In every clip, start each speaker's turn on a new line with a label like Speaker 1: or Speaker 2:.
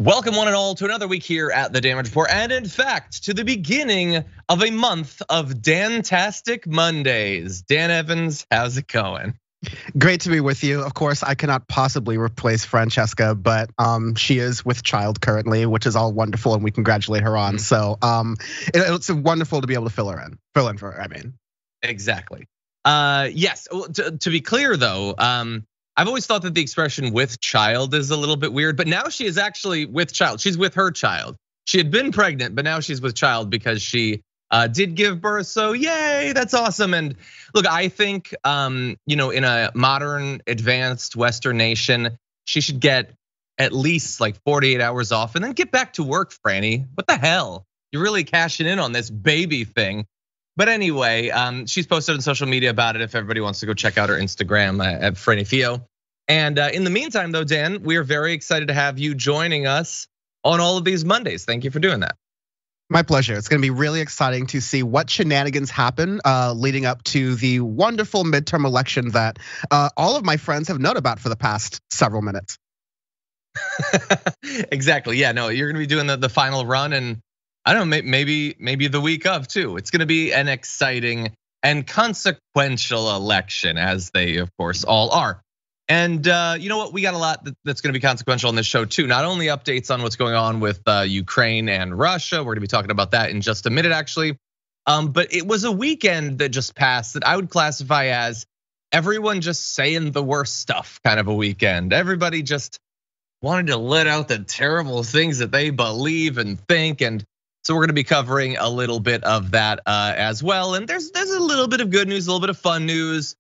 Speaker 1: Welcome one and all to another week here at the Damage Report, and in fact, to the beginning of a month of Dantastic Mondays. Dan Evans, how's it going?
Speaker 2: Great to be with you. Of course, I cannot possibly replace Francesca, but she is with child currently, which is all wonderful, and we congratulate her on. So it's wonderful to be able to fill in for her. I mean,
Speaker 1: exactly. Yes. To be clear, though. I've always thought that the expression "with child" is a little bit weird, but now she is actually with child. She's with her child. She had been pregnant, but now she's with child because she did give birth. So yay, that's awesome. And look, I think in a modern, advanced Western nation, she should get at least like 48 hours off and then get back to work, Franny. What the hell? You're really cashing in on this baby thing. But anyway, she's posted on social media about it if everybody wants to go check out her Instagram at Franny Fio. And in the meantime, though, Dan, we are very excited to have you joining us on all of these Mondays. Thank you for doing that.
Speaker 2: My pleasure. It's going to be really exciting to see what shenanigans happen leading up to the wonderful midterm election that all of my friends have known about for the past several minutes.
Speaker 1: Exactly. Yeah, no, you're going to be doing the final run, and I don't know, maybe the week of too. It's going to be an exciting and consequential election, as they of course all are. And you know what? We got a lot that's going to be consequential on this show too. Not only updates on what's going on with Ukraine and Russia. We're going to be talking about that in just a minute, actually. But it was a weekend that just passed that I would classify as everyone just saying the worst stuff kind of a weekend. Everybody just wanted to let out the terrible things that they believe and think. And so we're going to be covering a little bit of that as well. And there's a little bit of good news, a little bit of fun news.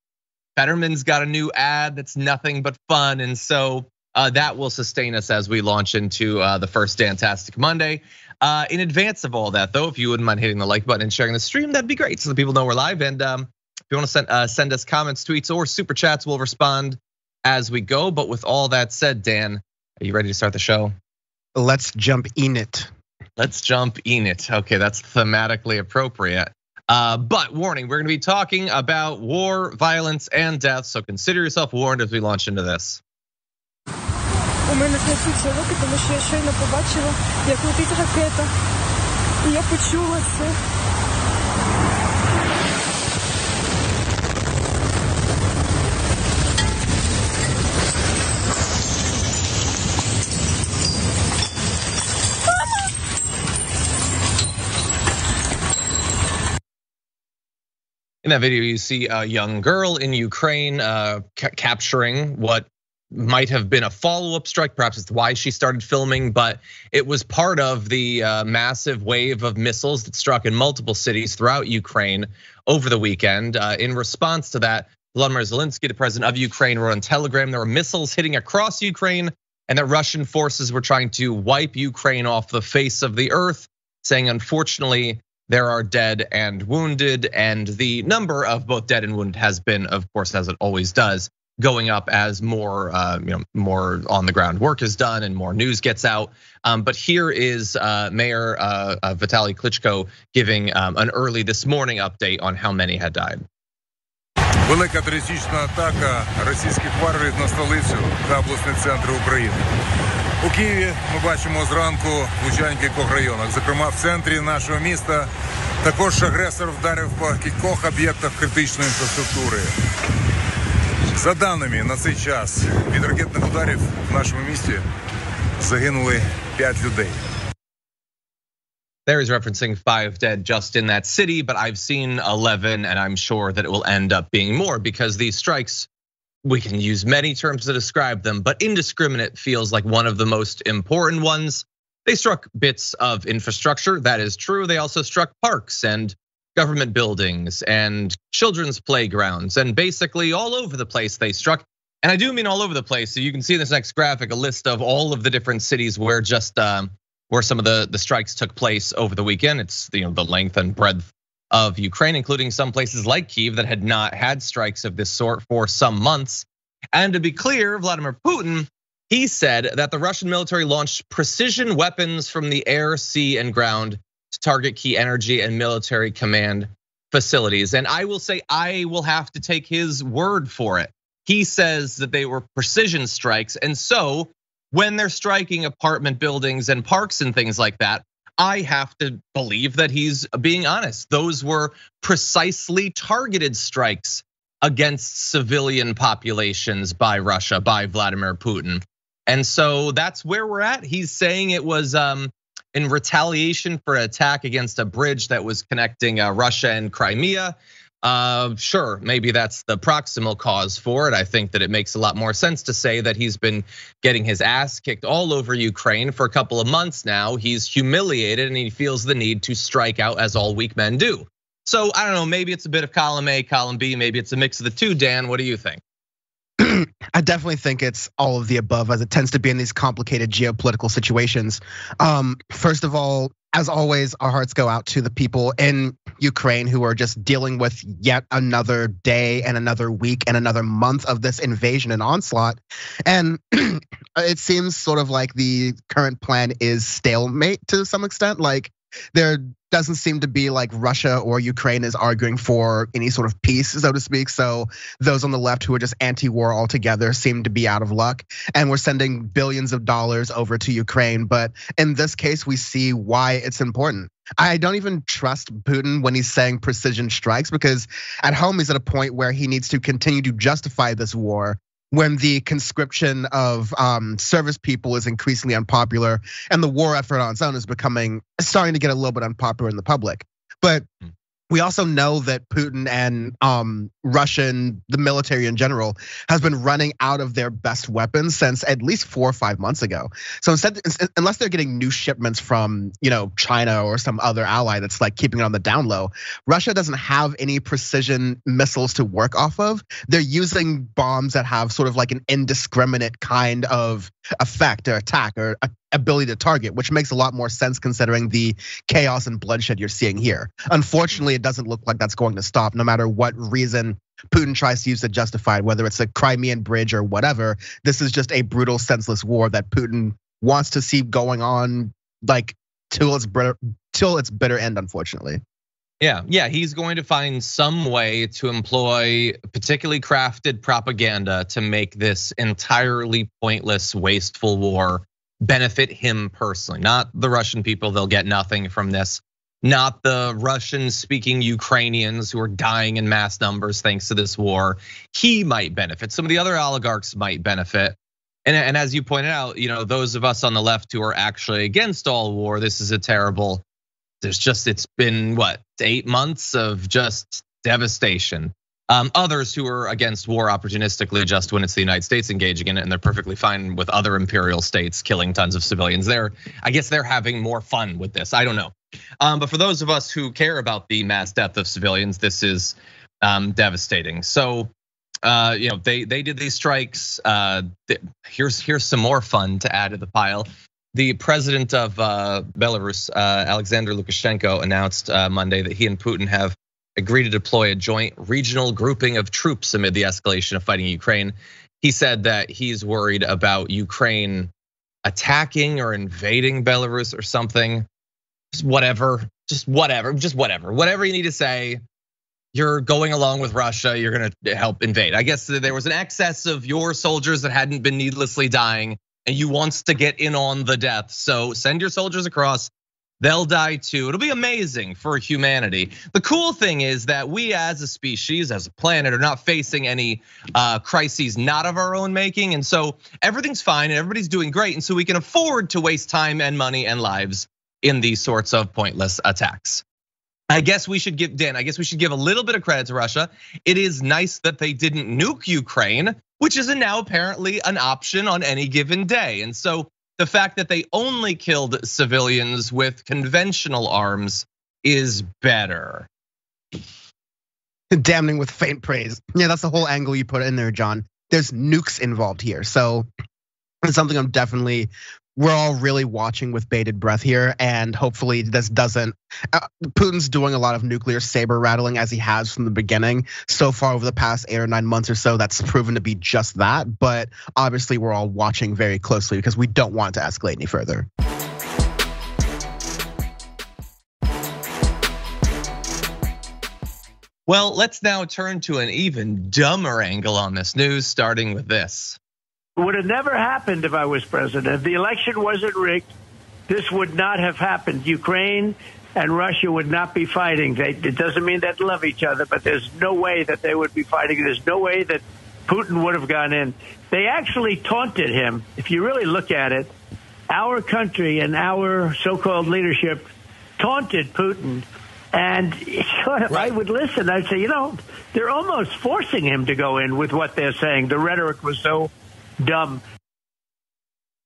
Speaker 1: Fetterman's got a new ad that's nothing but fun. And so that will sustain us as we launch into the first Dantastic Monday. In advance of all that, though, if you wouldn't mind hitting the like button and sharing the stream, that'd be great so that people know we're live. And if you want to send us comments, tweets, or super chats, we'll respond as we go. But with all that said, Dan, are you ready to start the show?
Speaker 2: Let's jump in it.
Speaker 1: Let's jump in it. Okay, that's thematically appropriate. But warning, we're gonna be talking about war, violence, and death. So consider yourself warned as we launch into this.
Speaker 3: У мене трясуться руки, тому що я щойно побачила, як летить ракета. І я почула це.
Speaker 1: In that video, you see a young girl in Ukraine capturing what might have been a follow-up strike. Perhaps it's why she started filming, but it was part of the massive wave of missiles that struck in multiple cities throughout Ukraine over the weekend. In response to that, Volodymyr Zelensky, the president of Ukraine, wrote on Telegram there were missiles hitting across Ukraine and that Russian forces were trying to wipe Ukraine off the face of the earth, saying unfortunately, there are dead and wounded, and the number of both dead and wounded has been, of course, as it always does, going up as more more on the ground work is done and more news gets out. But here is Mayor Vitaly Klitschko giving an early this morning update on how many had died.
Speaker 4: Велика терористична атака російських варварів на столицю та обласний центр України. У Києві ми бачимо зранку влучань в кількох районах. Зокрема, в центрі нашого міста також агресор вдарив по кількох об'єктах критичної інфраструктури. За даними на цей час від ракетних ударів в нашому місті загинули 5 людей.
Speaker 1: There is referencing 5 dead just in that city, but I've seen 11 and I'm sure that it will end up being more because these strikes, we can use many terms to describe them, but indiscriminate feels like one of the most important ones. They struck bits of infrastructure, that is true. They also struck parks and government buildings and children's playgrounds and basically all over the place they struck. And I do mean all over the place. So you can see in this next graphic a list of all of the different cities where just where some of the strikes took place over the weekend. It's the length and breadth of Ukraine, including some places like Kyiv that had not had strikes of this sort for some months. And to be clear, Vladimir Putin, he said that the Russian military launched precision weapons from the air, sea, and ground to target key energy and military command facilities. And I will say, I will have to take his word for it. He says that they were precision strikes. And so when they're striking apartment buildings and parks and things like that, I have to believe that he's being honest. Those were precisely targeted strikes against civilian populations by Russia, by Vladimir Putin. And so that's where we're at. He's saying it was in retaliation for an attack against a bridge that was connecting Russia and Crimea. Sure, maybe that's the proximal cause for it. I think that it makes a lot more sense to say that he's been getting his ass kicked all over Ukraine for a couple of months now. He's humiliated and he feels the need to strike out, as all weak men do. So I don't know, maybe it's a bit of column A, column B, maybe it's a mix of the two. Dan, what do you think?
Speaker 2: I definitely think it's all of the above, as it tends to be in these complicated geopolitical situations. First of all, as always, our hearts go out to the people in Ukraine who are just dealing with yet another day and another week and another month of this invasion and onslaught. And it seems sort of like the current plan is stalemate to some extent. Like, there doesn't seem to be like Russia or Ukraine is arguing for any sort of peace, so to speak. So those on the left who are just anti-war altogether seem to be out of luck. And we're sending billions of dollars over to Ukraine. But in this case, we see why it's important. I don't even trust Putin when he's saying precision strikes, because at home he's at a point where he needs to continue to justify this war when the conscription of service people is increasingly unpopular, and the war effort on its own is starting to get a little bit unpopular in the public. But we also know that Putin and Russian, the military in general, has been running out of their best weapons since at least 4 or 5 months ago. So instead, unless they're getting new shipments from China or some other ally that's like keeping it on the down low, Russia doesn't have any precision missiles to work off of. They're using bombs that have sort of like an indiscriminate kind of effect or attack or ability to target, which makes a lot more sense considering the chaos and bloodshed you're seeing here. Unfortunately, it doesn't look like that's going to stop, no matter what reason Putin tries to use to justify it, whether it's a Crimean bridge or whatever. This is just a brutal, senseless war that Putin wants to see going on like till its bitter end, unfortunately.
Speaker 1: Yeah, he's going to find some way to employ particularly crafted propaganda to make this entirely pointless, wasteful war benefit him personally, not the Russian people. They'll get nothing from this. Not the Russian-speaking Ukrainians who are dying in mass numbers thanks to this war. He might benefit. Some of the other oligarchs might benefit. And as you pointed out, those of us on the left who are actually against all war, this is a terrible. It's been 8 months of just devastation. Others who are against war opportunistically just when it's the United States engaging in it, and they're perfectly fine with other imperial states killing tons of civilians. I guess they're having more fun with this. I don't know. But for those of us who care about the mass death of civilians, this is devastating. So, they did these strikes. Here's some more fun to add to the pile. The president of Belarus, Alexander Lukashenko, announced Monday that he and Putin have agreed to deploy a joint regional grouping of troops amid the escalation of fighting in Ukraine. He said that he's worried about Ukraine attacking or invading Belarus or something. Just whatever. Whatever you need to say. You're going along with Russia, you're gonna help invade. I guess there was an excess of your soldiers that hadn't been needlessly dying, and you wants to get in on the death. So send your soldiers across. They'll die too. It'll be amazing for humanity. The cool thing is that we as a species, as a planet, are not facing any crises not of our own making. And so everything's fine and everybody's doing great. And so we can afford to waste time and money and lives in these sorts of pointless attacks. I guess we should give a little bit of credit to Russia. It is nice that they didn't nuke Ukraine, which is now apparently an option on any given day. And so the fact that they only killed civilians with conventional arms is better.
Speaker 2: Damning with faint praise. Yeah, that's the whole angle you put in there, John. There's nukes involved here. So it's something we're all really watching with bated breath here, and hopefully this doesn't. Putin's doing a lot of nuclear saber rattling as he has from the beginning. So far over the past 8 or 9 months or so, that's proven to be just that. But obviously we're all watching very closely because we don't want it to escalate any further.
Speaker 1: Well, let's now turn to an even dumber angle on this news, starting with this.
Speaker 5: would have never happened if I was president. If the election wasn't rigged, this would not have happened. Ukraine and Russia would not be fighting. It doesn't mean they'd love each other, but there's no way that they would be fighting. There's no way that Putin would have gone in. They actually taunted him. If you really look at it, our country and our so-called leadership taunted Putin. And if I would listen, I'd say, they're almost forcing him to go in with what they're saying. The rhetoric was so dumb.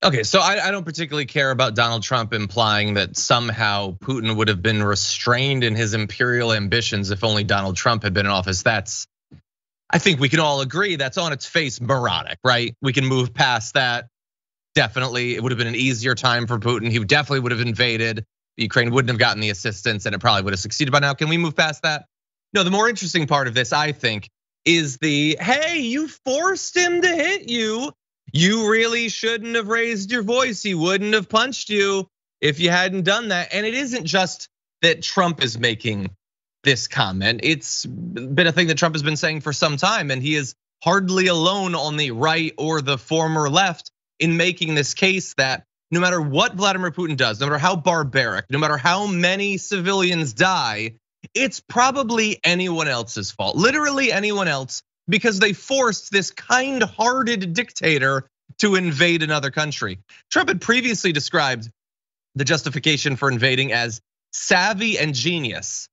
Speaker 1: Okay, so I don't particularly care about Donald Trump implying that somehow Putin would have been restrained in his imperial ambitions if only Donald Trump had been in office. I think we can all agree that's on its face moronic, right? We can move past that. Definitely, it would have been an easier time for Putin. He definitely would have invaded. Ukraine wouldn't have gotten the assistance and it probably would have succeeded by now. Can we move past that? No, the more interesting part of this, I think, is hey, you forced him to hit you. You really shouldn't have raised your voice. He wouldn't have punched you if you hadn't done that. And it isn't just that Trump is making this comment. It's been a thing that Trump has been saying for some time, and he is hardly alone on the right or the former left in making this case that no matter what Vladimir Putin does, no matter how barbaric, no matter how many civilians die, it's probably anyone else's fault, literally anyone else, because they forced this kind-hearted dictator to invade another country. Trump had previously described the justification for invading as savvy and genius.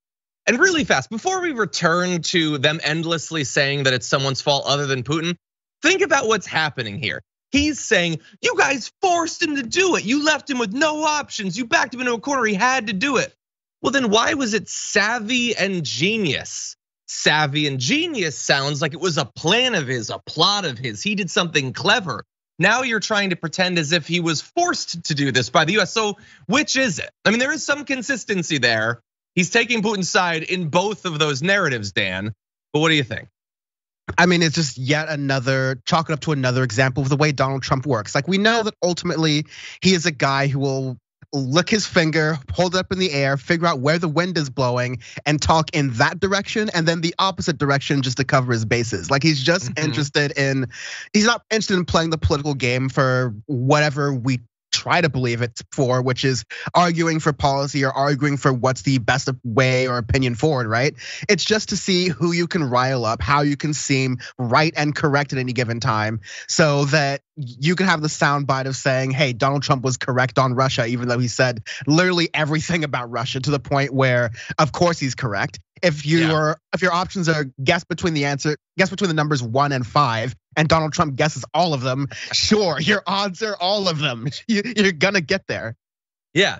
Speaker 1: And really fast, before we return to them endlessly saying that it's someone's fault other than Putin, think about what's happening here. He's saying, you guys forced him to do it. You left him with no options. You backed him into a corner. He had to do it. Well, then why was it savvy and genius? Savvy and genius sounds like it was a plan of his, a plot of his. He did something clever. Now you're trying to pretend as if he was forced to do this by the US. So which is it? I mean, there is some consistency there. He's taking Putin's side in both of those narratives, Dan. But what do you think?
Speaker 2: I mean, it's just yet another, chalk it up to another example of the way Donald Trump works. Like, we know that ultimately he is a guy who will lick his finger, hold it up in the air, figure out where the wind is blowing and talk in that direction and then the opposite direction just to cover his bases. Like, he's just interested in, he's not interested in playing the political game for whatever we try to believe it's for, which is arguing for policy or arguing for what's the best way or opinion forward, right? It's just to see who you can rile up, how you can seem right and correct at any given time, so that you can have the soundbite of saying, hey, Donald Trump was correct on Russia, even though he said literally everything about Russia, to the point where, of course, he's correct. If your options are guess between the numbers 1 and 5, and Donald Trump guesses all of them, sure, your odds are all of them. You're gonna get there.
Speaker 1: Yeah,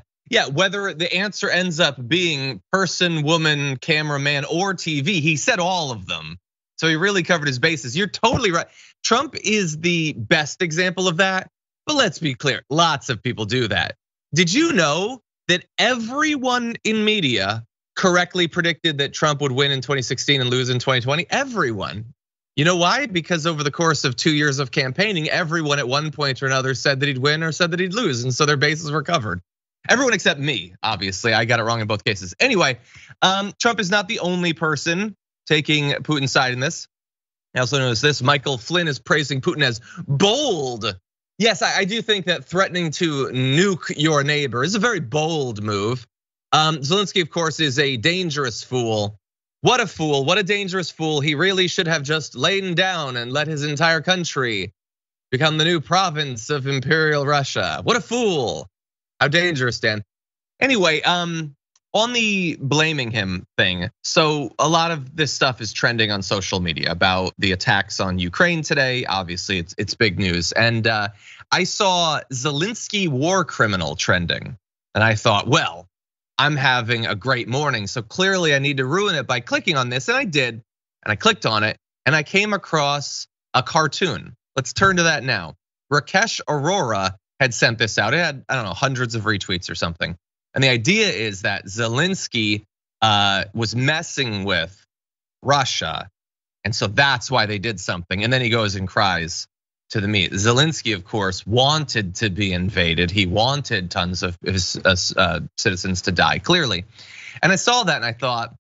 Speaker 1: whether the answer ends up being person, woman, cameraman, or TV, he said all of them. So he really covered his bases. You're totally right. Trump is the best example of that, but let's be clear, lots of people do that. Did you know that everyone in media correctly predicted that Trump would win in 2016 and lose in 2020? Everyone. You know why? Because over the course of 2 years of campaigning, everyone at one point or another said that he'd win or said that he'd lose, and so their bases were covered. Everyone except me, obviously. I got it wrong in both cases. Anyway, Trump is not the only person taking Putin's side in this. I also noticed this: Michael Flynn is praising Putin as bold. Yes, I do think that threatening to nuke your neighbor is a very bold move. Zelensky, of course, is a dangerous fool. What a fool, what a dangerous fool. He really should have just lain down and let his entire country become the new province of Imperial Russia. What a fool. How dangerous, Dan. Anyway, on the blaming him thing, so a lot of this stuff is trending on social media about the attacks on Ukraine today. Obviously, it's big news. And I saw Zelensky war criminal trending, and I thought, well, I'm having a great morning, so clearly I need to ruin it by clicking on this, and I did, and I clicked on it, and I came across a cartoon. Let's turn to that now. Rakesh Arora had sent this out. It had, I don't know, hundreds of retweets or something. And the idea is that Zelensky was messing with Russia, and so that's why they did something. And then he goes and cries to the meat. Zelensky, of course, wanted to be invaded. He wanted tons of his citizens to die, clearly. And I saw that and I thought,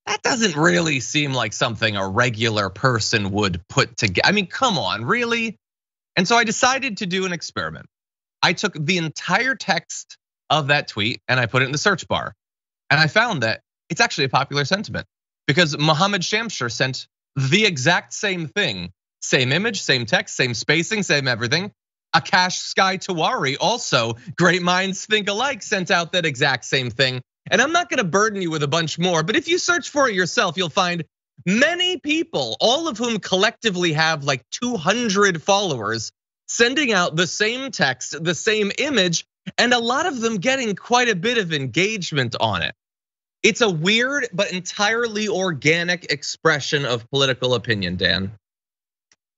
Speaker 1: that doesn't really seem like something a regular person would put together. I mean, come on, really? And so I decided to do an experiment. I took the entire text of that tweet and I put it in the search bar. And I found that it's actually a popular sentiment because Mohammed Shamshir sent the exact same thing. Same image, same text, same spacing, same everything. Akash Sky Tawari, also great minds think alike, sent out that exact same thing. And I'm not gonna burden you with a bunch more, but if you search for it yourself, you'll find many people, all of whom collectively have like 200 followers, sending out the same text, the same image, and a lot of them getting quite a bit of engagement on it. It's a weird but entirely organic expression of political opinion, Dan.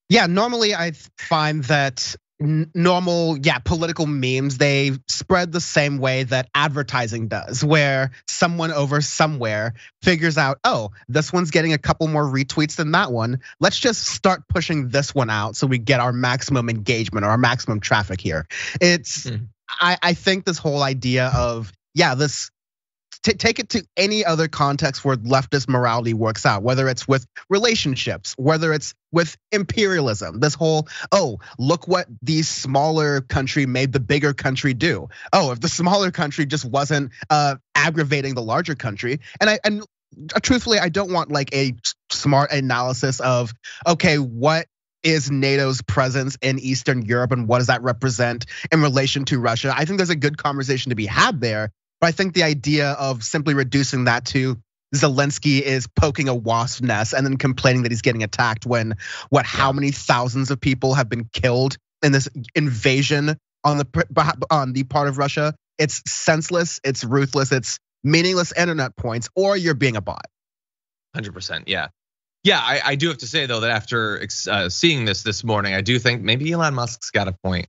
Speaker 2: Yeah, normally I find that normal, political memes, they spread the same way that advertising does, where someone over somewhere figures out, oh, this one's getting a couple more retweets than that one. Let's just start pushing this one out so we get our maximum engagement or our maximum traffic here. It's, I think this whole idea of, this, take it to any other context where leftist morality works out, whether it's with relationships, whether it's with imperialism. This whole, oh, look what the smaller country made the bigger country do. Oh, if the smaller country just wasn't aggravating the larger country. And truthfully, I don't want like a smart analysis of, okay, what is NATO's presence in Eastern Europe and what does that represent in relation to Russia? I think there's a good conversation to be had there. But I think the idea of simply reducing that to Zelensky is poking a wasp's nest and then complaining that he's getting attacked when how many thousands of people have been killed in this invasion on the part of Russia? It's senseless, it's ruthless, it's meaningless internet points, or you're being a bot.
Speaker 1: 100%, yeah. Yeah, I do have to say though that after seeing this morning, I do think maybe Elon Musk's got a point.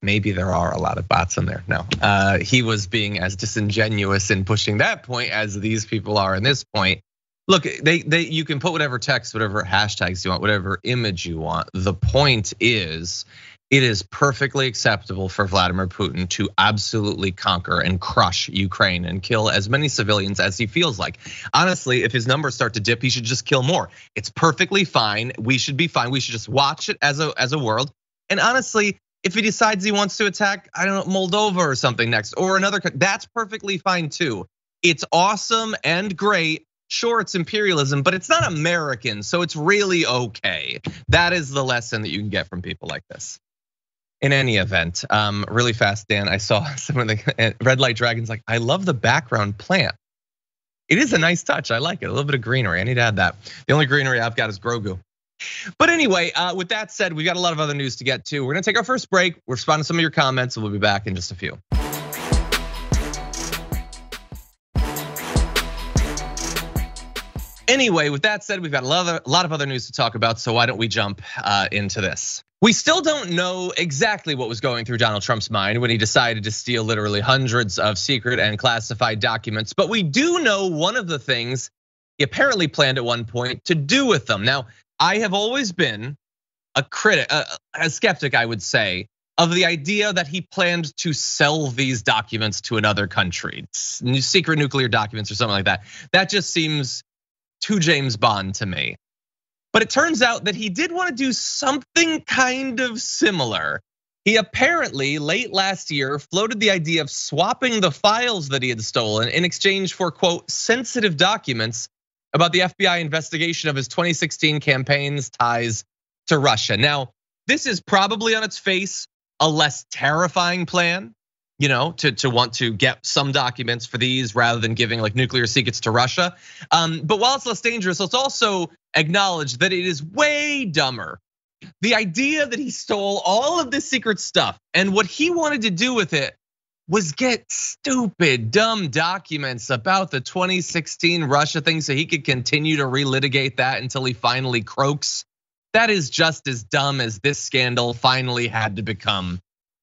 Speaker 1: Maybe there are a lot of bots in there. No, he was being as disingenuous in pushing that point as these people are in this point. Look, you can put whatever text, whatever hashtags you want, whatever image you want. The point is, it is perfectly acceptable for Vladimir Putin to absolutely conquer and crush Ukraine and kill as many civilians as he feels like. Honestly, if his numbers start to dip, he should just kill more. It's perfectly fine. We should be fine. We should just watch it as a world. And honestly, if he decides he wants to attack, I don't know, Moldova or something next, or another country, that's perfectly fine too. It's awesome and great. Sure, it's imperialism, but it's not American, so it's really okay. That is the lesson that you can get from people like this. In any event, really fast, Dan, I saw some of the Red Light Dragons like, I love the background plant. It is a nice touch, I like it, a little bit of greenery, I need to add that. The only greenery I've got is Grogu. But anyway, with that said, we've got a lot of other news to get to. We're gonna take our first break. We're responding to some of your comments, and we'll be back in just a few. Anyway, with that said, we've got a lot of other news to talk about, so why don't we jump into this? We still don't know exactly what was going through Donald Trump's mind when he decided to steal literally hundreds of secret and classified documents, but we do know one of the things he apparently planned at one point to do with them. Now, I have always been a critic, a skeptic, I would say, of the idea that he planned to sell these documents to another country, secret nuclear documents or something like that. That just seems too James Bond to me. But it turns out that he did want to do something kind of similar. He apparently late last year floated the idea of swapping the files that he had stolen in exchange for, quote, sensitive documents about the FBI investigation of his 2016 campaign's ties to Russia. Now, this is probably on its face a less terrifying plan, to want to get some documents for these rather than giving like nuclear secrets to Russia. But while it's less dangerous, let's also acknowledge that it is way dumber. The idea that he stole all of this secret stuff and what he wanted to do with it was get stupid, dumb documents about the 2016 Russia thing so he could continue to relitigate that until he finally croaks. That is just as dumb as this scandal finally had to become.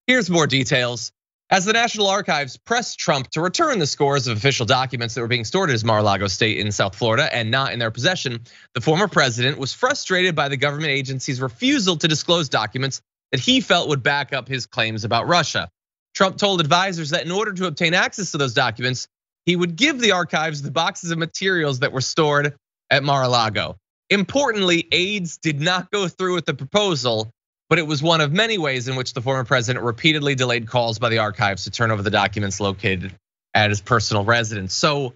Speaker 1: Here's more details. As the National Archives pressed Trump to return the scores of official documents that were being stored at his Mar-a-Lago estate in South Florida and not in their possession, the former president was frustrated by the government agency's refusal to disclose documents that he felt would back up his claims about Russia. Trump told advisors that in order to obtain access to those documents, he would give the archives the boxes of materials that were stored at Mar-a-Lago. Importantly, aides did not go through with the proposal, but it was one of many ways in which the former president repeatedly delayed calls by the archives to turn over the documents located at his personal residence. So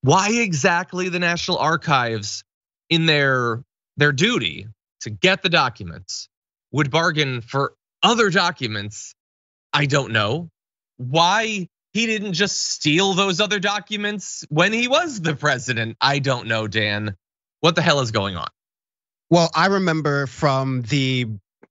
Speaker 1: why exactly the National Archives, in their duty to get the documents, would bargain for other documents? I don't know. Why he didn't just steal those other documents when he was the president? I don't know, Dan. What the hell is going on?
Speaker 2: Well, I remember from the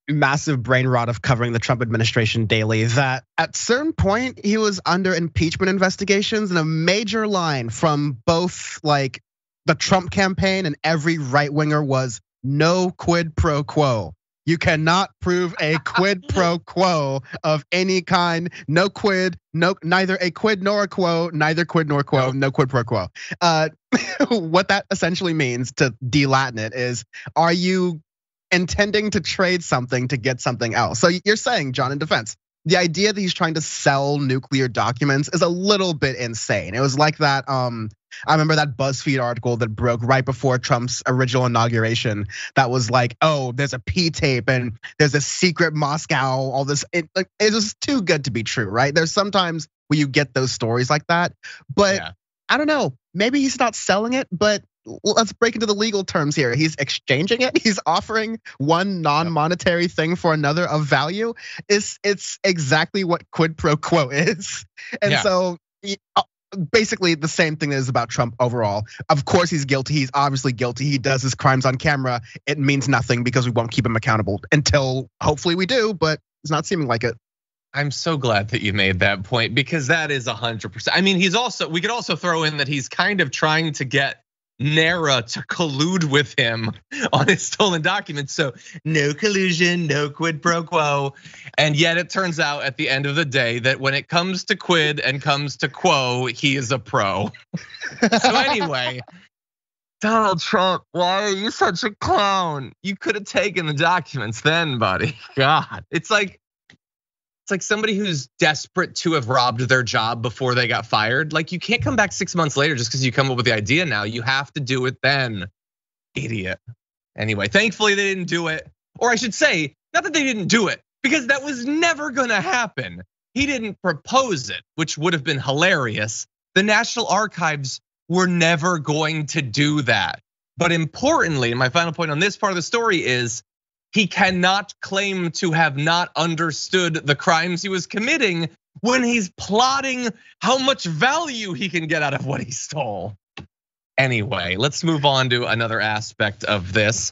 Speaker 2: massive brain rot of covering the Trump administration daily that at certain point he was under impeachment investigations, and a major line from both like the Trump campaign and every right winger was no quid pro quo. You cannot prove a quid pro quo of any kind. No quid, neither a quid nor a quo, neither quid nor quo, no quid pro quo. What that essentially means, to de-Latin it, is, are you intending to trade something to get something else? So you're saying, John, in defense, the idea that he's trying to sell nuclear documents is a little bit insane. It was like that, I remember that BuzzFeed article that broke right before Trump's original inauguration that was like, oh, there's a P-tape and there's a secret Moscow, all this. It was too good to be true, right? There's sometimes where you get those stories like that, but yeah. I don't know, maybe he's not selling it, but let's break into the legal terms here. He's exchanging it. He's offering one non-monetary thing for another of value. It's exactly what quid pro quo is. And so basically the same thing is about Trump overall. Of course he's guilty. He's obviously guilty. He does his crimes on camera. It means nothing because we won't keep him accountable until hopefully we do, but it's not seeming like it.
Speaker 1: I'm so glad that you made that point, because that is 100%. I mean, we could also throw in that he's kind of trying to get NARA to collude with him on his stolen documents. So no collusion, no quid pro quo. And yet it turns out at the end of the day that when it comes to quid and comes to quo, he is a pro. So anyway, Donald Trump, why are you such a clown? You could have taken the documents then, buddy. God, it's like somebody who's desperate to have robbed their job before they got fired. Like, you can't come back 6 months later just because you come up with the idea now. You have to do it then, idiot. Anyway, thankfully they didn't do it. Or I should say, not that they didn't do it, because that was never gonna happen. He didn't propose it, which would have been hilarious. The National Archives were never going to do that. But importantly, my final point on this part of the story is, he cannot claim to have not understood the crimes he was committing when he's plotting how much value he can get out of what he stole. Anyway, let's move on to another aspect of this.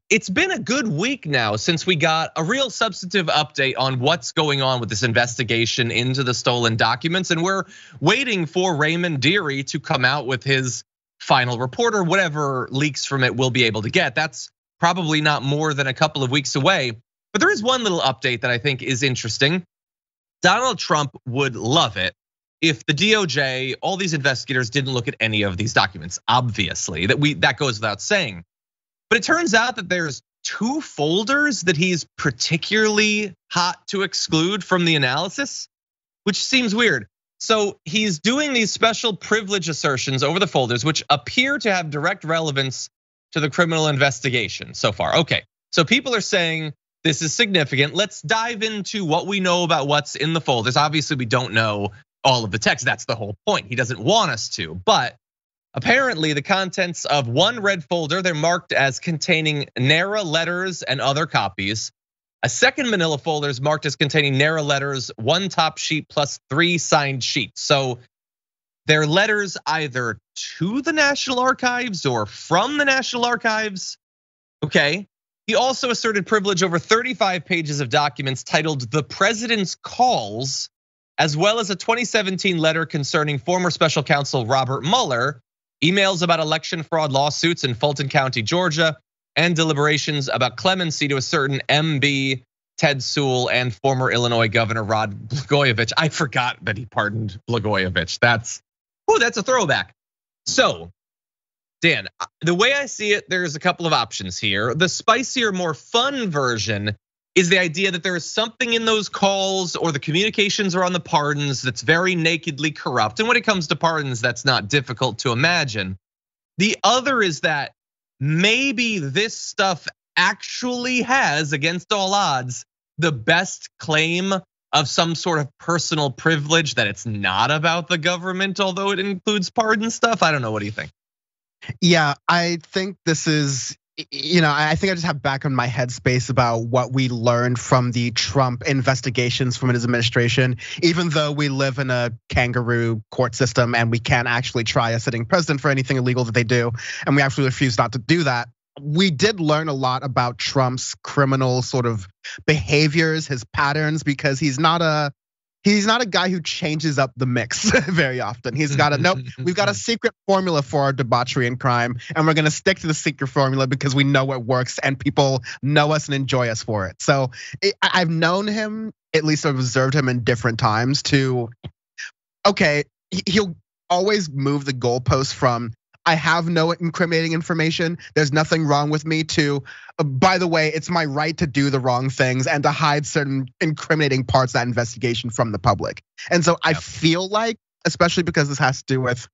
Speaker 1: It's been a good week now since we got a real substantive update on what's going on with this investigation into the stolen documents, and we're waiting for Raymond Dearie to come out with his final report, or whatever leaks from it we'll be able to get. That's probably not more than a couple of weeks away. But there is one little update that I think is interesting. Donald Trump would love it if the DOJ, all these investigators, didn't look at any of these documents. Obviously, that goes without saying. But it turns out that there's 2 folders that he's particularly hot to exclude from the analysis, which seems weird. So he's doing these special privilege assertions over the folders, which appear to have direct relevance to the criminal investigation so far. Okay, so people are saying this is significant. Let's dive into what we know about what's in the folders. Obviously, we don't know all of the text. That's the whole point. He doesn't want us to. But apparently, the contents of one red folder, they're marked as containing NARA letters and other copies. A second manila folder is marked as containing NARA letters, 1 top sheet plus 3 signed sheets. So they're letters either to the National Archives or from the National Archives. Okay. He also asserted privilege over 35 pages of documents titled "The President's Calls," as well as a 2017 letter concerning former special counsel Robert Mueller, emails about election fraud lawsuits in Fulton County, Georgia, and deliberations about clemency to a certain MB Ted Sewell and former Illinois Governor Rod Blagojevich. I forgot that he pardoned Blagojevich. That's a throwback. So, Dan, the way I see it, there's a couple of options here. The spicier, more fun version is the idea that there is something in those calls or the communications around the pardons that's very nakedly corrupt. And when it comes to pardons, that's not difficult to imagine. The other is that maybe this stuff actually has, against all odds, the best claim of some sort of personal privilege, that it's not about the government, although it includes pardon stuff? I don't know. What do you think?
Speaker 2: Yeah, I think this is, I think I just have back on my headspace about what we learned from the Trump investigations from his administration. Even though we live in a kangaroo court system and we can't actually try a sitting president for anything illegal that they do, and we actually refuse not to do that, we did learn a lot about Trump's criminal sort of behaviors, his patterns, because he's not a guy who changes up the mix very often. He's got we've got a secret formula for our debauchery and crime, and we're gonna stick to the secret formula because we know it works and people know us and enjoy us for it. So I've known him, at least I've observed him in different times to, okay, he'll always move the goalpost from, I have no incriminating information, there's nothing wrong with me, to, by the way, it's my right to do the wrong things and to hide certain incriminating parts of that investigation from the public. And so I feel like, especially because this has to do with,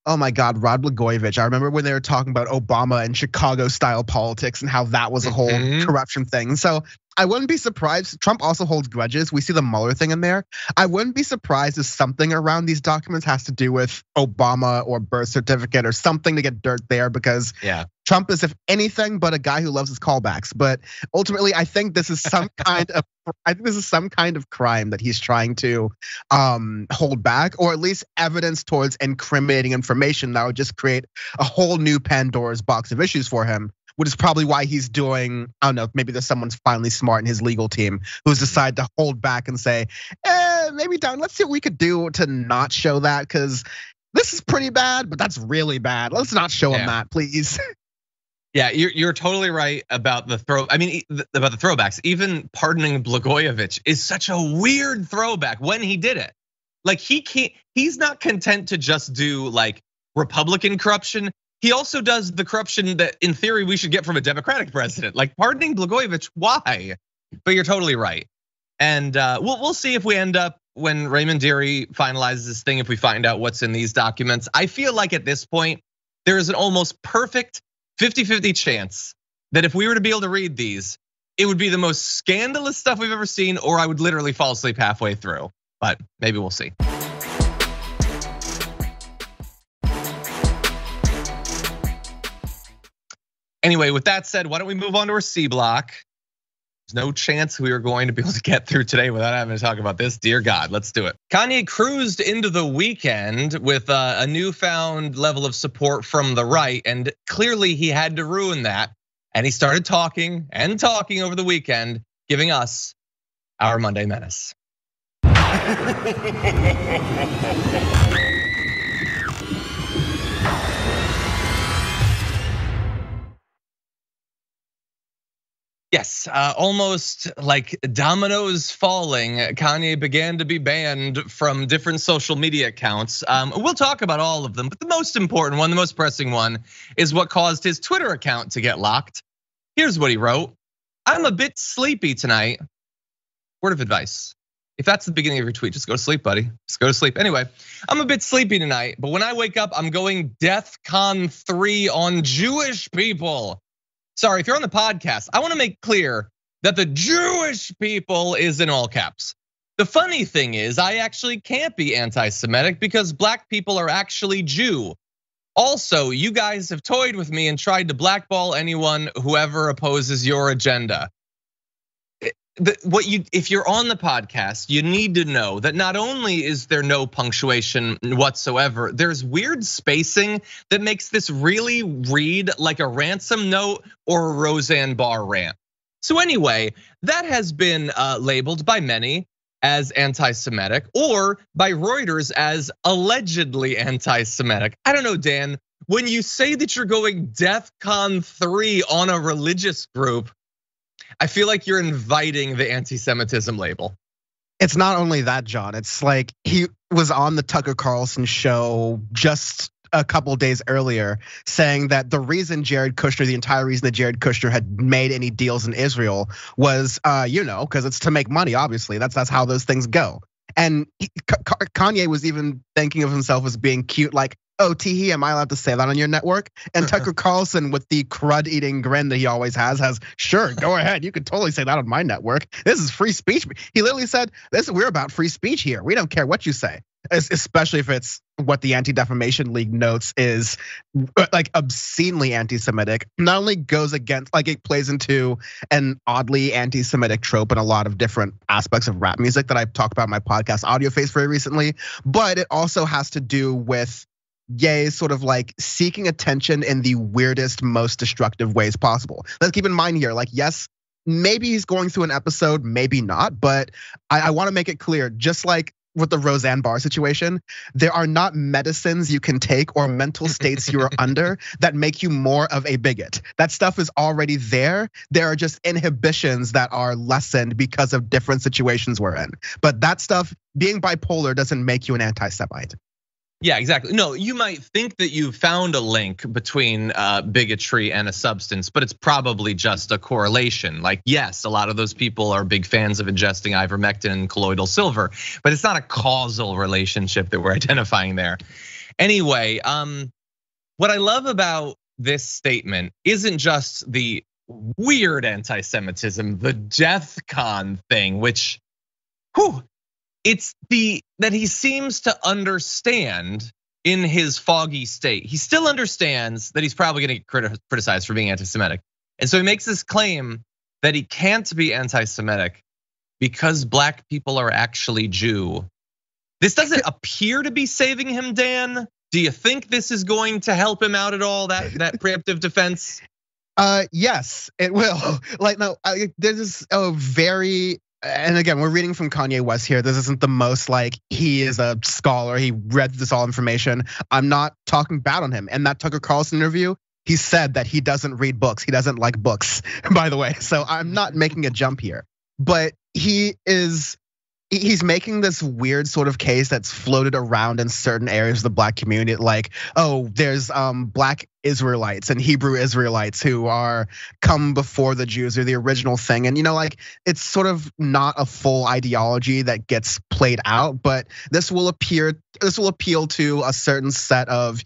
Speaker 2: oh my God, Rod Blagojevich. I remember when they were talking about Obama and Chicago style politics and how that was a whole corruption thing. So I wouldn't be surprised. Trump also holds grudges. We see the Mueller thing in there. I wouldn't be surprised if something around these documents has to do with Obama or birth certificate or something to get dirt there, because Trump is, if anything, but a guy who loves his callbacks. But ultimately, I think this is some kind of crime that he's trying to hold back, or at least evidence towards incriminating information that would just create a whole new Pandora's box of issues for him. Which is probably why he's doing, I don't know, maybe there's someone's finally smart in his legal team who's decided to hold back and say, maybe Don, let's see what we could do to not show that, because this is pretty bad, but that's really bad. Let's not show him that, please.
Speaker 1: Yeah, you're totally right about the about the throwbacks. Even pardoning Blagojevich is such a weird throwback when he did it. Like he's not content to just do like Republican corruption. He also does the corruption that, in theory, we should get from a Democratic president, like pardoning Blagojevich. Why? But you're totally right, and we'll see if we end up, when Raymond Dearie finalizes this thing, if we find out what's in these documents. I feel like at this point there is an almost perfect 50-50 chance that if we were to be able to read these, it would be the most scandalous stuff we've ever seen, or I would literally fall asleep halfway through. But maybe we'll see. Anyway, with that said, why don't we move on to our C block? There's no chance we are going to be able to get through today without having to talk about this. Dear God, let's do it. Kanye cruised into the weekend with a newfound level of support from the right, and clearly he had to ruin that. And he started talking and talking over the weekend, giving us our Monday Menace. Yes, almost like dominoes falling, Kanye began to be banned from different social media accounts. We'll talk about all of them, but the most important one, the most pressing one, is what caused his Twitter account to get locked. Here's what he wrote: I'm a bit sleepy tonight. Word of advice: if that's the beginning of your tweet, just go to sleep, buddy. Just go to sleep. Anyway, I'm a bit sleepy tonight, but when I wake up, I'm going DEFCON 3 on Jewish people. Sorry, if you're on the podcast, I wanna make clear that the Jewish people is in all caps. The funny thing is, I actually can't be anti-Semitic because black people are actually Jew. Also, you guys have toyed with me and tried to blackball anyone who ever opposes your agenda. If you're on the podcast, you need to know that not only is there no punctuation whatsoever, there's weird spacing that makes this really read like a ransom note or a Roseanne Barr rant. So anyway, that has been labeled by many as anti-Semitic, or by Reuters as allegedly anti-Semitic. I don't know, Dan, when you say that you're going DEFCON 3 on a religious group, I feel like you're inviting the anti-Semitism label.
Speaker 2: It's not only that, John. It's like he was on the Tucker Carlson show just a couple days earlier saying that the reason the entire reason that Jared Kushner had made any deals in Israel was, because it's to make money, obviously. That's how those things go. And Kanye was even thinking of himself as being cute, like, oh, Teehee, am I allowed to say that on your network? And Tucker Carlson, with the crud-eating grin that he always has, sure, go ahead. You could totally say that on my network. This is free speech. He literally said, we're about free speech here. We don't care what you say. Especially if it's what the Anti-Defamation League notes is like obscenely anti-Semitic. Not only goes against, like it plays into an oddly anti-Semitic trope in a lot of different aspects of rap music that I've talked about in my podcast Audio Face very recently, but it also has to do with Ye sort of like seeking attention in the weirdest, most destructive ways possible. Let's keep in mind here, like, yes, maybe he's going through an episode, maybe not, but I wanna make it clear, just like with the Roseanne Barr situation, there are not medicines you can take or mental states you are under that make you more of a bigot. That stuff is already there. There are just inhibitions that are lessened because of different situations we're in. But that stuff, being bipolar doesn't make you an anti-Semite.
Speaker 1: Yeah, exactly. No, you might think that you found a link between bigotry and a substance, but it's probably just a correlation. Like, yes, a lot of those people are big fans of ingesting ivermectin and colloidal silver, but it's not a causal relationship that we're identifying there. Anyway, what I love about this statement isn't just the weird anti-Semitism, the death con thing, which, it's that he seems to understand in his foggy state. He still understands that he's probably gonna get criticized for being anti-Semitic. And so he makes this claim that he can't be anti-Semitic because black people are actually Jew. This doesn't appear to be saving him, Dan. Do you think this is going to help him out at all, that preemptive defense?
Speaker 2: Yes, it will. Like, no, there's a very, and again, we're reading from Kanye West here. This isn't the most like he is a scholar. He read this all information. I'm not talking bad on him. In that Tucker Carlson interview, he said that he doesn't read books. He doesn't like books, by the way. So I'm not making a jump here, but he's making this weird sort of case that's floated around in certain areas of the black community. Like, oh, there's black Israelites and Hebrew Israelites who are come before the Jews, or the original thing. And like, it's sort of not a full ideology that gets played out, but this will appeal to a certain set of,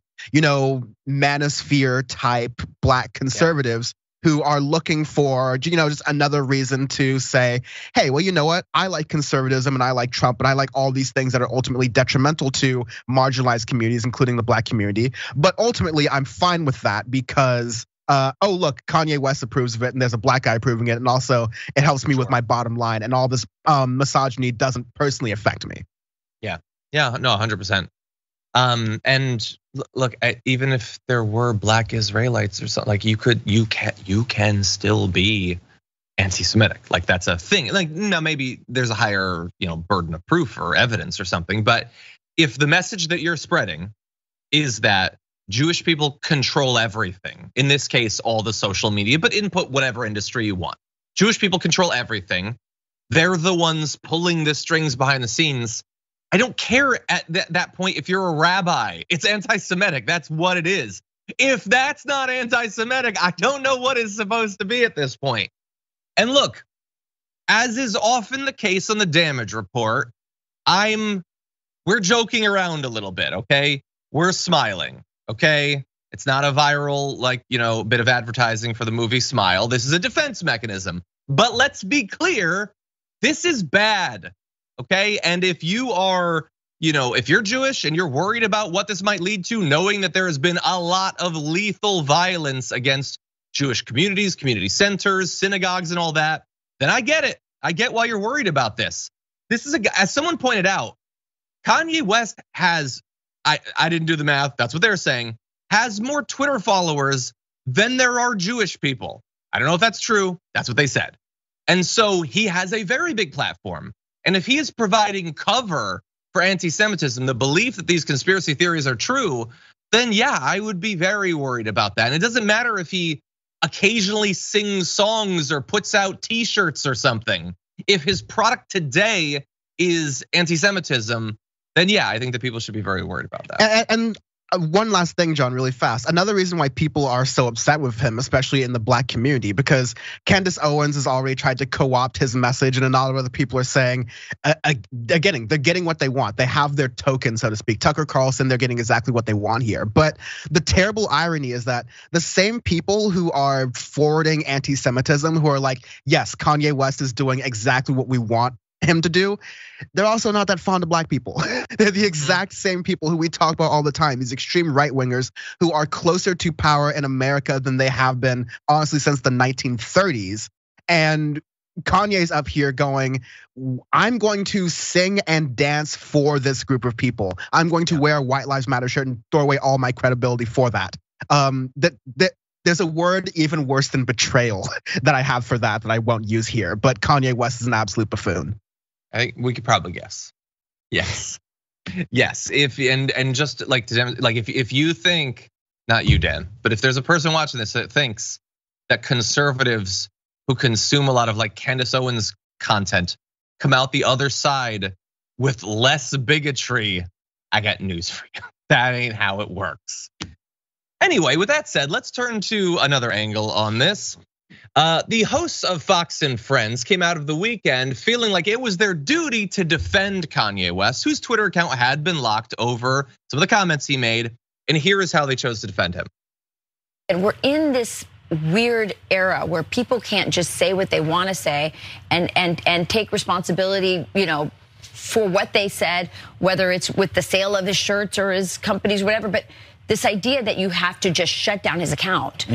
Speaker 2: manosphere type black conservatives. Who are looking for, just another reason to say, hey, well, you know what? I like conservatism and I like Trump and I like all these things that are ultimately detrimental to marginalized communities, including the black community. But ultimately, I'm fine with that because, oh, look, Kanye West approves of it and there's a black guy approving it. And also it helps me with my bottom line, and all this misogyny doesn't personally affect me.
Speaker 1: Yeah, no, 100%. And look, even if there were black Israelites or something, like you can still be anti-Semitic. Like that's a thing. Like now maybe there's a higher, burden of proof or evidence or something. But if the message that you're spreading is that Jewish people control everything, in this case, all the social media, but input whatever industry you want. Jewish people control everything. They're the ones pulling the strings behind the scenes. I don't care at that point if you're a rabbi, it's anti-Semitic, that's what it is. If that's not anti-Semitic, I don't know what is supposed to be at this point. And look, as is often the case on the damage report, we're joking around a little bit, okay? We're smiling, okay? It's not a viral, bit of advertising for the movie Smile. This is a defense mechanism. But let's be clear, this is bad. Okay, and if you are, if you're Jewish and you're worried about what this might lead to, knowing that there has been a lot of lethal violence against Jewish communities, community centers, synagogues and all that, then I get it. I get why you're worried about this. This is as someone pointed out, Kanye West has, I didn't do the math, that's what they're saying, has more Twitter followers than there are Jewish people. I don't know if that's true, that's what they said. And so he has a very big platform. And if he is providing cover for anti-Semitism, the belief that these conspiracy theories are true, then yeah, I would be very worried about that. And it doesn't matter if he occasionally sings songs or puts out t-shirts or something. If his product today is anti-Semitism, then yeah, I think that people should be very worried about that.
Speaker 2: And one last thing, John, really fast. Another reason why people are so upset with him, especially in the Black community, because Candace Owens has already tried to co-opt his message, and a lot of other people are saying, they're getting what they want. They have their token, so to speak. Tucker Carlson, they're getting exactly what they want here. But the terrible irony is that the same people who are forwarding anti-Semitism, who are like, yes, Kanye West is doing exactly what we want him to do, they're also not that fond of Black people. They're the exact same people who we talk about all the time, these extreme right wingers who are closer to power in America than they have been, honestly, since the 1930s. And Kanye's up here going, I'm going to sing and dance for this group of people. I'm going to wear a White Lives Matter shirt and throw away all my credibility for that. There's a word even worse than betrayal that I have for that I won't use here, but Kanye West is an absolute buffoon.
Speaker 1: I think we could probably guess. Yes, yes. If you think, not you, Dan, but if there's a person watching this that thinks that conservatives who consume a lot of like Candace Owens content come out the other side with less bigotry, I got news for you. That ain't how it works. Anyway, with that said, let's turn to another angle on this. The hosts of Fox and Friends came out of the weekend feeling like it was their duty to defend Kanye West, whose Twitter account had been locked over some of the comments he made. And here is how they chose to defend him.
Speaker 6: And we're in this weird era where people can't just say what they want to say and take responsibility, for what they said, whether it's with the sale of his shirts or his companies, whatever. But this idea that you have to just shut down his account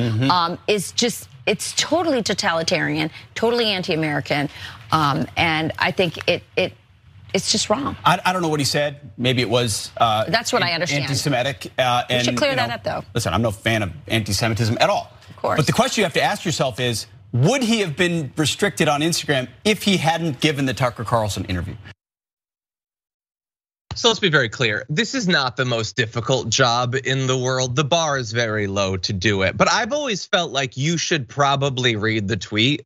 Speaker 6: is just, it's totally totalitarian, totally anti-American, and I think it's just wrong.
Speaker 7: I don't know what he said. Maybe it was
Speaker 6: that's what I understand.
Speaker 7: Anti-Semitic.
Speaker 6: You should clear that up, though.
Speaker 7: Listen, I'm no fan of anti-Semitism at all.
Speaker 6: Of course.
Speaker 7: But the question you have to ask yourself is, would he have been restricted on Instagram if he hadn't given the Tucker Carlson interview?
Speaker 1: So let's be very clear. This is not the most difficult job in the world. The bar is very low to do it. But I've always felt like you should probably read the tweet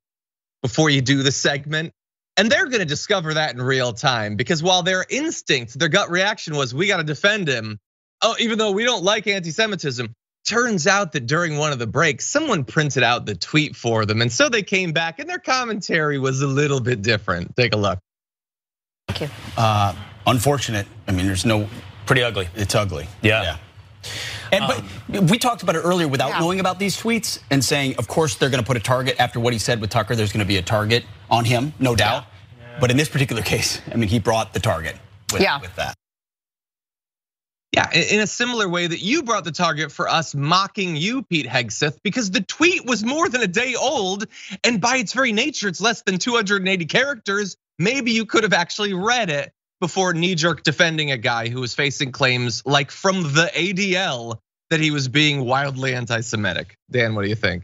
Speaker 1: before you do the segment. And they're gonna discover that in real time, because while their instinct, their gut reaction was, we gotta defend him. Oh, even though we don't like anti-Semitism, turns out that during one of the breaks, someone printed out the tweet for them. And so they came back and their commentary was a little bit different. Take a look.
Speaker 6: Thank you.
Speaker 7: Unfortunate. I mean, pretty ugly. It's ugly.
Speaker 8: Yeah.
Speaker 7: And but we talked about it earlier without knowing about these tweets and saying, of course, they're going to put a target after what he said with Tucker. There's going to be a target on him, no doubt. Yeah. But in this particular case, I mean, he brought the target with that.
Speaker 1: Yeah, in a similar way that you brought the target for us mocking you, Pete Hegseth, because the tweet was more than a day old, and by its very nature, it's less than 280 characters. Maybe you could have actually read it before knee-jerk defending a guy who was facing claims like from the ADL that he was being wildly anti-Semitic. Dan, what do you think?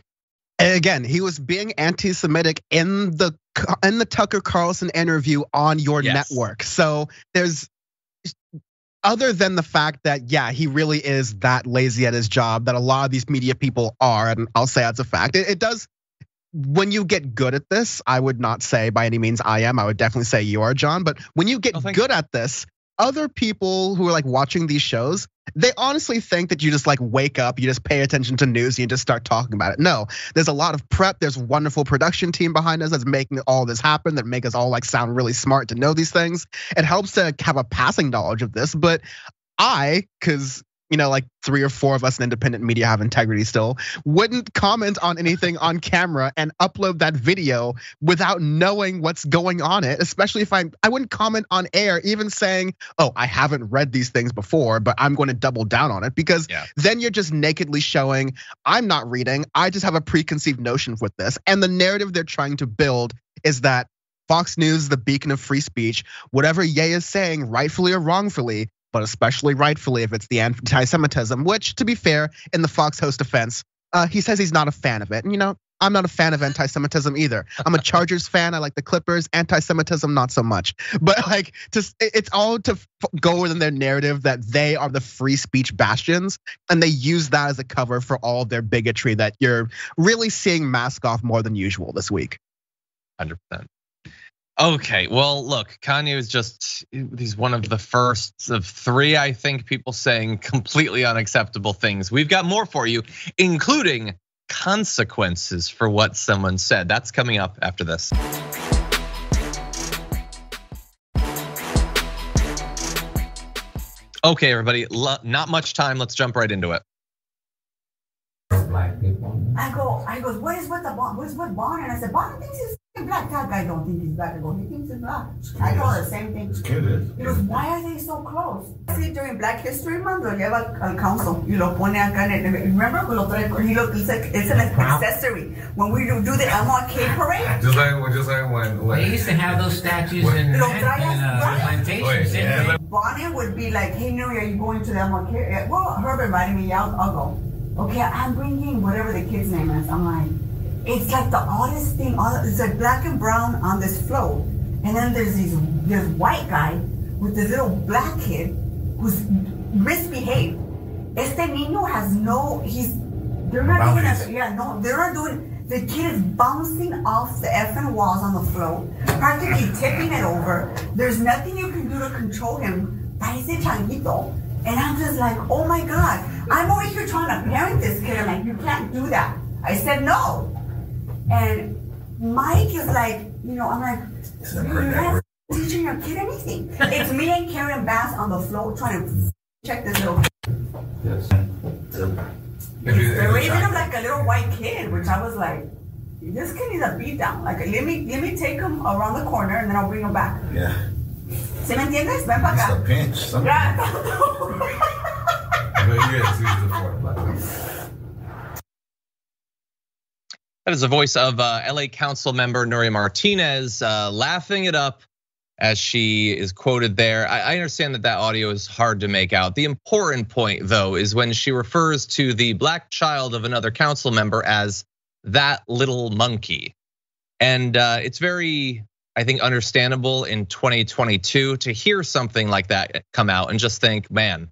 Speaker 2: Again, he was being anti-Semitic in the Tucker Carlson interview on your network. So there's, other than the fact that, yeah, he really is that lazy at his job that a lot of these media people are, and I'll say that's a fact. It does, when you get good at this, I would not say by any means I am. I would definitely say you are, John. But when you get good at this, other people who are like watching these shows, they honestly think that you just like wake up, you just pay attention to news, and you just start talking about it. No, there's a lot of prep. There's a wonderful production team behind us that's making all this happen, that make us all like sound really smart to know these things. It helps to have a passing knowledge of this, but because like 3 or 4 of us in independent media have integrity still, wouldn't comment on anything on camera and upload that video without knowing what's going on it, especially if I wouldn't comment on air even saying, oh, I haven't read these things before, but I'm going to double down on it, because then you're just nakedly showing I'm not reading, I just have a preconceived notion with this. And the narrative they're trying to build is that Fox News, the beacon of free speech, whatever Ye is saying, rightfully or wrongfully, but especially rightfully if it's the anti-Semitism, which, to be fair, in the Fox host defense, he says he's not a fan of it. And I'm not a fan of anti-Semitism either. I'm a Chargers fan. I like the Clippers. Anti-Semitism, not so much. But it's all to go within their narrative that they are the free speech bastions, and they use that as a cover for all of their bigotry that you're really seeing mask off more than usual this week.
Speaker 1: 100%. Okay, well, look, Kanye was he's one of the first of three, I think, people saying completely unacceptable things. We've got more for you, including consequences for what someone said. That's coming up after this. Okay, everybody, not much time. Let's jump right into it.
Speaker 8: Black people. I go, what is with Bonner? And I said, Bonner thinks he's black. That guy don't think he's black. I go, he thinks he's black. I told her the same thing.
Speaker 9: This kid is.
Speaker 8: He goes, why are they so close? See, during Black History Month, lo lleva al council. Y lo pone acá en el, remember? It's an accessory. When we do the MLK parade.
Speaker 9: Just like when
Speaker 10: they used to have those statues in plantations.
Speaker 9: Yeah.
Speaker 8: Bonnie would be like, hey, Nuri, are you going to the MLK? Well, Herb invited me, yeah, I'll go. Okay, I'm bringing whatever the kid's name is. I'm like, it's like the oddest thing. It's like black and brown on this float. And then there's this white guy with this little black kid who's misbehaved. Este niño has they're not doing, the kid is bouncing off the effing walls on the float, practically tipping it over. There's nothing you can do to control him. Parece changuito. And I'm just like, oh my God, I'm over here trying to parent this kid. I'm like, you can't do that. I said no. And Mike is like, I'm like, you're not teaching your kid anything. It's me and Karen Bass on the floor trying to check this little kid.
Speaker 9: Yes.
Speaker 8: They're raising him like a little white kid, which I was like, this kid needs a beat down. Like, let me take him around the corner and then I'll bring him back.
Speaker 9: Yeah.
Speaker 8: ¿Se me entiendes? Ven para acá.
Speaker 9: It's a pinch.
Speaker 8: Yeah.
Speaker 1: That is the voice of LA Council member Nuri Martinez laughing it up as she is quoted there. I understand that audio is hard to make out. The important point, though, is when she refers to the black child of another council member as that little monkey. And it's very, I think, understandable in 2022 to hear something like that come out and just think, man,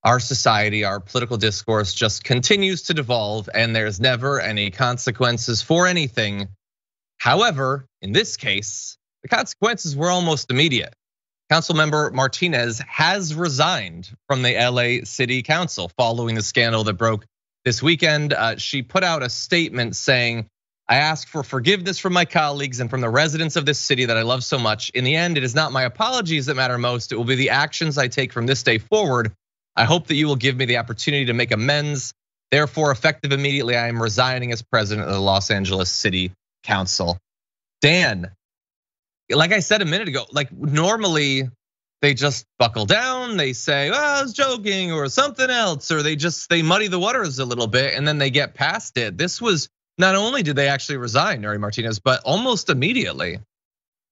Speaker 1: our society, our political discourse just continues to devolve and there's never any consequences for anything. However, in this case, the consequences were almost immediate. Councilmember Martinez has resigned from the LA City Council following the scandal that broke this weekend. She put out a statement saying, I ask for forgiveness from my colleagues and from the residents of this city that I love so much. In the end, it is not my apologies that matter most. It will be the actions I take from this day forward. I hope that you will give me the opportunity to make amends. Therefore, effective immediately, I am resigning as president of the Los Angeles City Council. Dan, like I said a minute ago, like normally they just buckle down, they say, well, I was joking or something else, or they muddy the waters a little bit and then they get past it. This was, not only did they actually resign, Nuri Martinez, but almost immediately.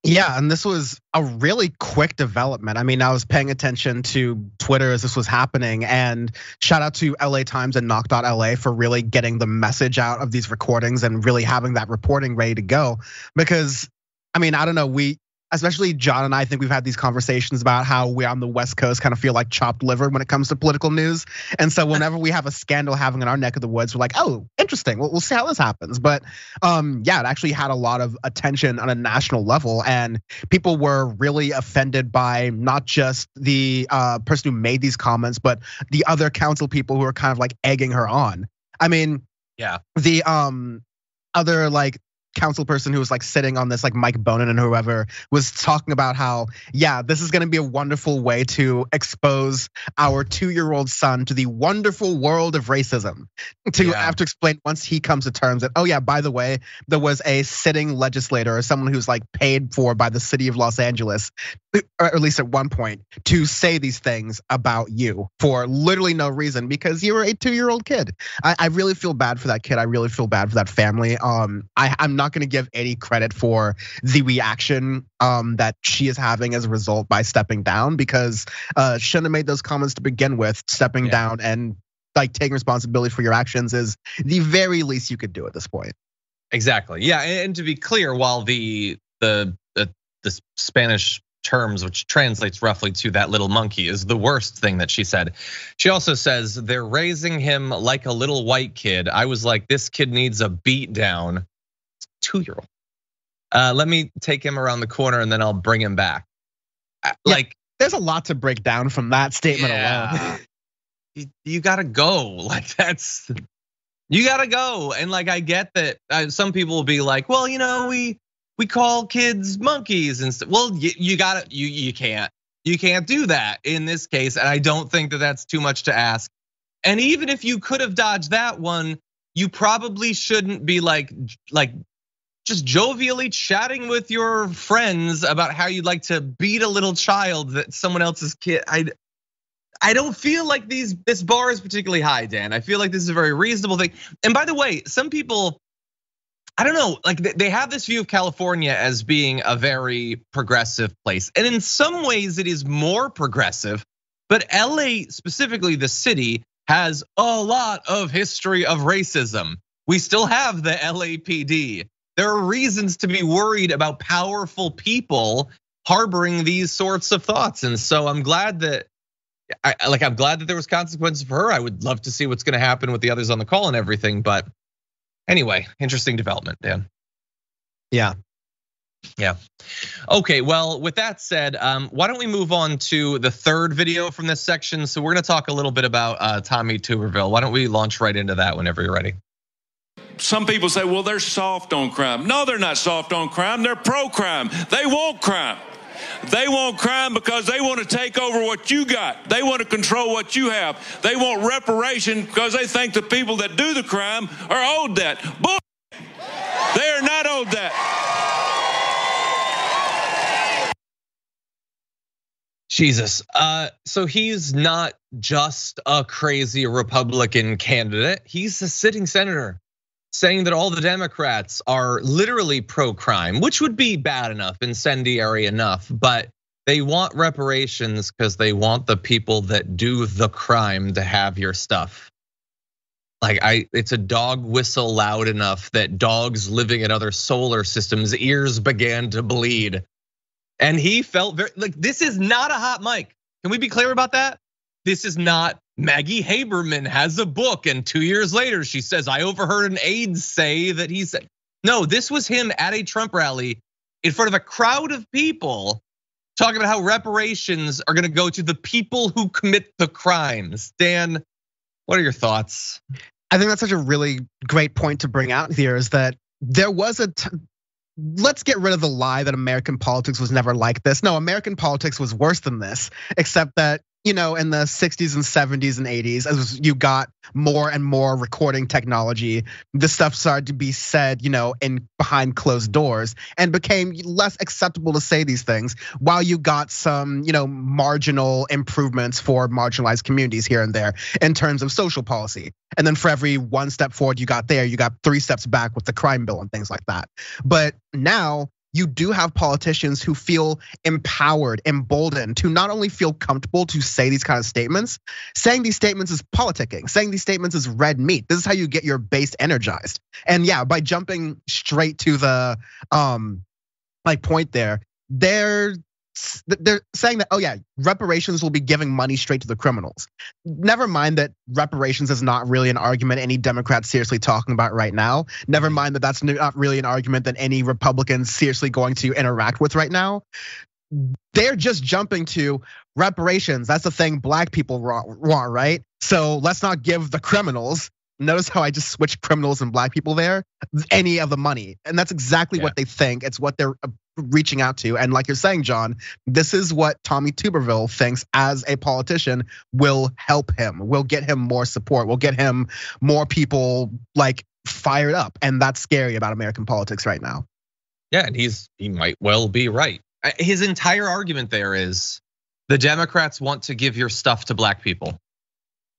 Speaker 2: Yeah, and this was a really quick development. I mean, I was paying attention to Twitter as this was happening, and shout out to LA Times and Knock.LA for really getting the message out of these recordings and really having that reporting ready to go. Because, I mean, I don't know, especially John and I think we've had these conversations about how we on the West Coast kind of feel like chopped liver when it comes to political news. And so whenever we have a scandal happening in our neck of the woods, we're like, oh, interesting. We'll see how this happens. But yeah, it actually had a lot of attention on a national level. And people were really offended by not just the person who made these comments, but the other council people who were kind of like egging her on. I mean, yeah, the other like council person who was like sitting on this, like Mike Bonin and whoever, was talking about how, yeah, this is gonna be a wonderful way to expose our 2-year-old son to the wonderful world of racism. To have to explain once he comes to terms that, oh yeah, by the way, there was a sitting legislator or someone who's like paid for by the city of Los Angeles, or at least at one point, to say these things about you for literally no reason because you were a 2-year-old kid. I really feel bad for that kid. I really feel bad for that family. I'm not going to give any credit for the reaction that she is having as a result by stepping down, because shouldn't have made those comments to begin with. Stepping down and like taking responsibility for your actions is the very least you could do at this point.
Speaker 1: Exactly. Yeah, and to be clear, while the Spanish terms, which translates roughly to that little monkey, is the worst thing that she said, she also says they're raising him like a little white kid. I was like, this kid needs a beat down. 2-year-old. Let me take him around the corner and then I'll bring him back. Like,
Speaker 2: there's a lot to break down from that statement alone.
Speaker 1: You gotta go. Like you gotta go. And like, I get that some people will be like, well, we call kids monkeys and stuff. Well, you can't do that in this case. And I don't think that that's too much to ask. And even if you could have dodged that one, you probably shouldn't be like just jovially chatting with your friends about how you'd like to beat a little child that someone else's kid. I don't feel like this bar is particularly high, Dan. I feel like this is a very reasonable thing. And by the way, some people, I don't know, like they have this view of California as being a very progressive place. And in some ways it is more progressive, but LA, specifically the city, has a lot of history of racism. We still have the LAPD. There are reasons to be worried about powerful people harboring these sorts of thoughts. And so I'm glad that there was consequences for her. I would love to see what's gonna happen with the others on the call and everything. But anyway, interesting development, Dan.
Speaker 2: Yeah.
Speaker 1: Okay, well, with that said, why don't we move on to the third video from this section? So we're gonna talk a little bit about Tommy Tuberville. Why don't we launch right into that whenever you're ready?
Speaker 9: Some people say, well, they're soft on crime. No, they're not soft on crime. They're pro-crime. They want crime. They want crime because they want to take over what you got. They want to control what you have. They want reparation because they think the people that do the crime are owed that. Bull. They are not owed that.
Speaker 1: Jesus. So he's not just a crazy Republican candidate. He's a sitting senator saying that all the Democrats are literally pro-crime, which would be bad enough, incendiary enough, but they want reparations because they want the people that do the crime to have your stuff. Like it's a dog whistle loud enough that dogs living in other solar systems' ears began to bleed. And he felt very, like, this is not a hot mic. Can we be clear about that? This is not Maggie Haberman has a book and 2 years later she says, I overheard an aide say that he said. No, this was him at a Trump rally in front of a crowd of people talking about how reparations are gonna go to the people who commit the crimes. Dan, what are your thoughts?
Speaker 2: I think that's such a really great point to bring out here, is that there was let's get rid of the lie that American politics was never like this. No, American politics was worse than this, except that, in the 60s and 70s and 80s, as you got more and more recording technology, this stuff started to be said, in behind closed doors, and became less acceptable to say these things, while you got some, marginal improvements for marginalized communities here and there in terms of social policy. And then for every one step forward you got there, you got 3 steps back with the crime bill and things like that. But now you do have politicians who feel empowered, emboldened to not only feel comfortable to say these kind of statements. Saying these statements is politicking. Saying these statements is red meat. This is how you get your base energized. And yeah, by jumping straight to the point there, they're saying that, oh yeah, reparations will be giving money straight to the criminals. Never mind that reparations is not really an argument any Democrat's seriously talking about right now. Never mind that that's not really an argument that any Republicans seriously going to interact with right now. They're just jumping to reparations. That's the thing Black people want, right? So let's not give the criminals, notice how I just switched criminals and Black people there, any of the money. And that's exactly what they think. It's what they're reaching out to. And like you're saying, John, this is what Tommy Tuberville thinks as a politician will help him, will get him more support, will get him more people like fired up. And that's scary about American politics right now.
Speaker 1: Yeah, and he might well be right. His entire argument there is the Democrats want to give your stuff to Black people.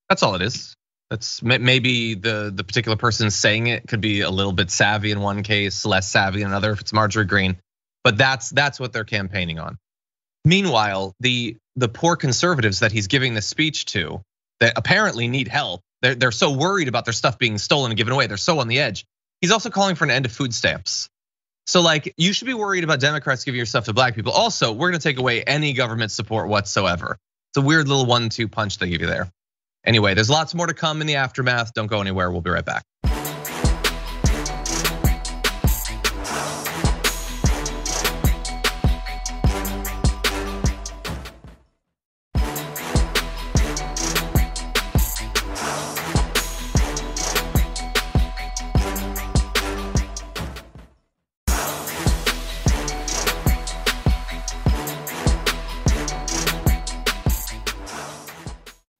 Speaker 1: That's all it is. That's maybe the particular person saying it could be a little bit savvy in one case, less savvy in another if it's Marjorie Greene. But that's what they're campaigning on. Meanwhile, the poor conservatives that he's giving this speech to that apparently need help, they're so worried about their stuff being stolen and given away. They're so on the edge. He's also calling for an end to food stamps. So like, you should be worried about Democrats giving your stuff to Black people. Also, we're gonna take away any government support whatsoever. It's a weird little 1-2 punch they give you there. Anyway, there's lots more to come in the aftermath. Don't go anywhere, we'll be right back.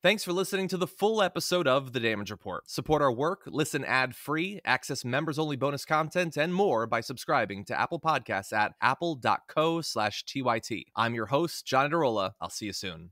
Speaker 11: Thanks for listening to the full episode of The Damage Report. Support our work, listen ad-free, access members-only bonus content, and more by subscribing to Apple Podcasts at apple.co/TYT. I'm your host, John Darola. I'll see you soon.